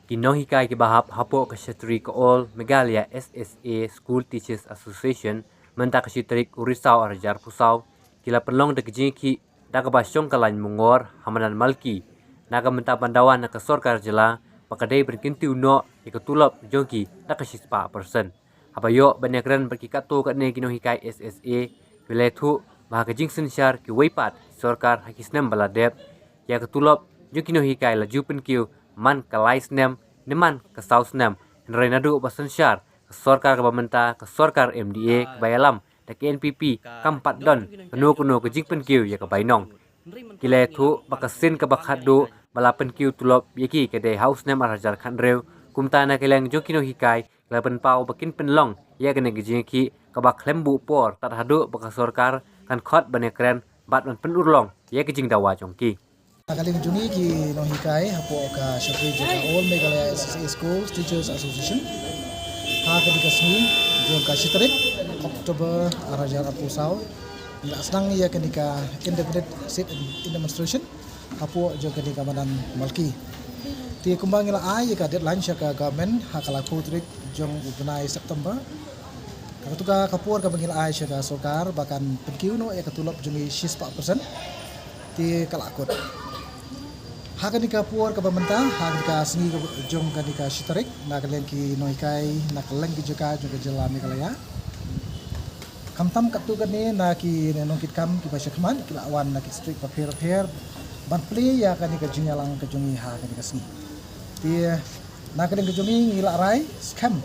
Kinohikai kibahap hapo kashatri ka all Megalia SSA School Teachers Association menta kashatri urisau arjar pusau kila penlong de kejiki daga basyong kalany mungor hamanan malki naga menta pandawan na kasorkar jela pakadai berkinti uno ikatulop jonki nakasispa person habayo banyakran berkikatu katne kinohikai SSA wilaytu bahakajing sensyar ki weipat sorkar hakisnem baladep ya ketulop jonki nohikai laju penkiu man kalais nem neman ke saus nem nadu basen syar ke sorkar ke pemerintah ke sorkar MDA ke bayalam dan ke NPP kampat don kenu ke jingpen kiu ya ke bainong kile tu bakasin ke bakhadu balapen kiu tulop yaki ke de house nem arajar khandreu kumtana keleng jokino hikai lapen pau bakin penlong ya ke negejiki ke bak lembu por tat hadu baka sorkar kan khot banekren bat man penurlong ya ke jing dawa jongki Nakaling juni ki nohikai hapo ka syakri jika all Meghalaya SSA Schools Teachers Association ha ka dikasmi jong ka sitrik Oktober arajar apusau ila asnang ya kenika independent sit in demonstration hapo jong kenika manan malki ti kumbang ila ai ka deadline syaka government ha kala kutrik jong ubenai September katuka kapur ka bangil ai syaka sokar bahkan penkiuno ya katulop jongi 6% ti kalakut Hakanika puar ka pemerintah, hakanika sengi jong kanika sitarik, nakaleng ki noikai, nakaleng ki jeka jong jela Meghalaya. Kamtam katu kani na ki nongkit kam ki pasya keman, ki lawan na ki street paper ban pli ya kanika jinyalang ka jongi hakanika sengi. Ti nakaleng ki jongi ngila rai scam,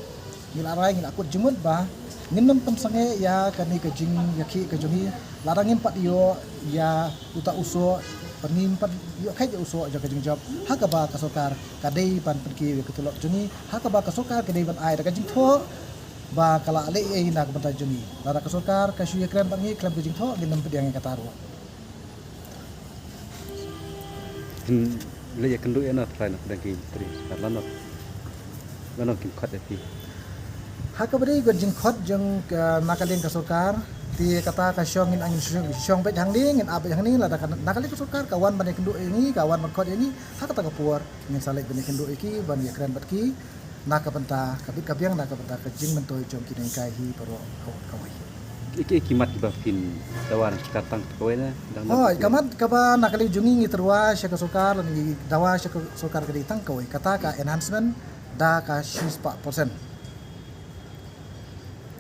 ngila rai ngila akut jemut ba, nginam tam sange ya kanika jing yaki ka jongi, larangin pat yo ya uta uso penimpat yuk kai uso jaga jing job hakaba ka sokar kadai ban pergi ketulok juni hakaba ka sokar kadai ban ai daga jing tho ba kala ale ei na ka banta juni lara ka sokar ka shuya kran bangi klam jing tho ginam pediang ka taru le ya kendu ena train dan ki tri karlano lano kim khat epi hakaba dei gon jing khot jeng nakalin ka sokar ti kata ka syongin angin syong bet hang ding abe hang ni la nakali ka sokar kawan ban kendu ini kawan makot ini hak kata kapuar ngin salek ban kendu iki ban ya kran bat ki naka benta kabit kabyang naka benta ka jing mentoy jong kinai kai hi paro kawai iki kimat ba fin dawan katang kawai na oh kamat kaba nakali jungi ngi terwa sya ka sokar lan ngi dawa sya ka sokar ka ditang kawai kata ka enhancement da ka 6%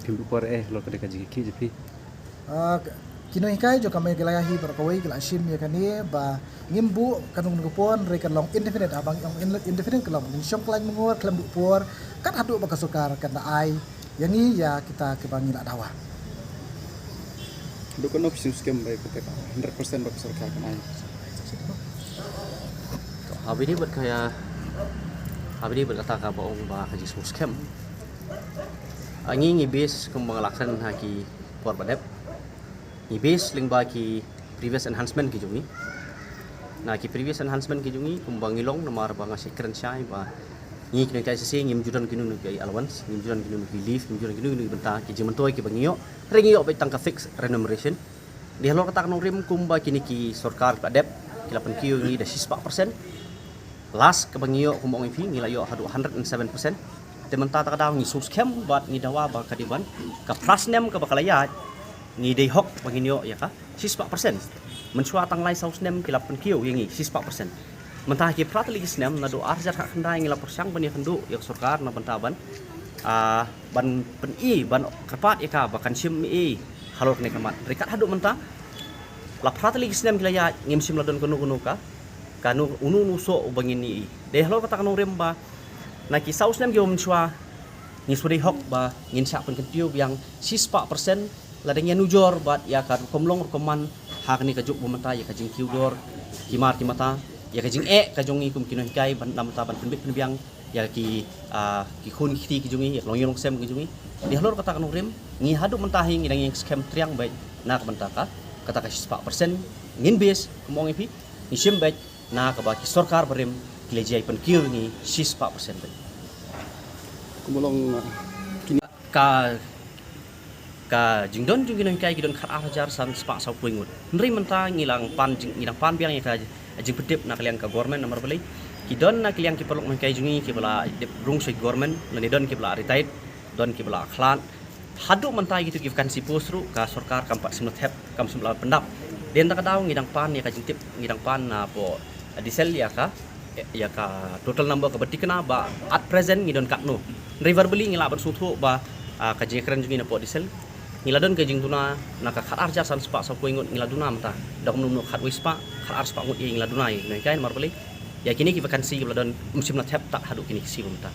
kim por lo ka jiki ki jepi kinohikai jo kami gelayahi berkawai gelasim ya kani ba ngimbu kanung ngupon rekan long indefinite abang yang indefinite kelong syong klain mengor kelam por kan hadu baka sokar kan ai yang ni ya kita kebangi la dawa dukun opsi scam baik kita 100% baka sokar kan ai habis ni berkata ka baong ba kaji scam angi base kembang laksan haki por badep ni base lingba ki previous enhancement ki jungi na ki previous enhancement ki jungi kumbang ilong namar banga sekren syai ba ni ki kai sese ngim judan kinu nu ki allowance ngim judan kinu nu ki leave ngim judan kinu nu benta ki jementoy ki bangio ringio be tangka fix remuneration di halo kata rim kumba kini ki sarkar padep ki 8 kiyo ni da 6% last ke bangio kumbang ifi ngila yo hadu 107% tementa ta kada ngi subscam bat ni dawa ba kadiban ka prasnem ka bakalaya ni day hok panginyo ya ka 6% mensua tanglai saus nem kilap penkiu yangi 6% mentah ki pratli snem na do arjar ka khandai ngila persang bani khandu yak sarkar na bantaban ban pen i ban kerpat ya ka bakan sim i halok ne kamat rekat hadu mentah la pratli snem kilaya ngim sim ladon kunu ka kanu unu nuso bangini de halok kata kanu remba na ki saus nem gi mensua ni suri hok ba ngin sa pen kentiu yang 6% ladengnya nujor bat ya kan komlong koman hak ni kajuk bumata ya kajing kiudor kimar kimata ya kajing kajongi kum kinohikai ban namta ban penbit penbiang ya ki khun khiti kijungi ya longyong sem kijungi di halor kata kan rem ngi hadu mentahi ngidang yang scam triang baik na kabantaka kata ka 6% ngin bes kumong ipi ni sim baik na ka ba ki sarkar berem kilejai pen kiu ngi 6% baik kumulong ka jingdon jingin kai kidon khat arajar san spa sau puingut nri menta ngilang pan biang ya ka ajing pedip na kalian ka government nomor beli ki don na kalian ki pelok kai jungi ki bala rung soi government lani don ki bala retired don ki bala khlan hadu mentai gitu ki kan si posru ka sarkar kampak simnot hep kam simla pendap den ta kadaw ngidang pan ya ka jingtip ngidang pan na po disel ya ka total number ka beti kena ba at present ngidon kakno river beli ngila bersuthu ba ka jekran jungi na po disel ngiladon ke jing tuna naka khat arja san spa sa ko ingot ngiladuna mata dak num khat wispa khat ar spa ngot ingiladuna i noi kain mar beli ya kini ki vakansi ngiladon musim na tap tak hadu kini si mata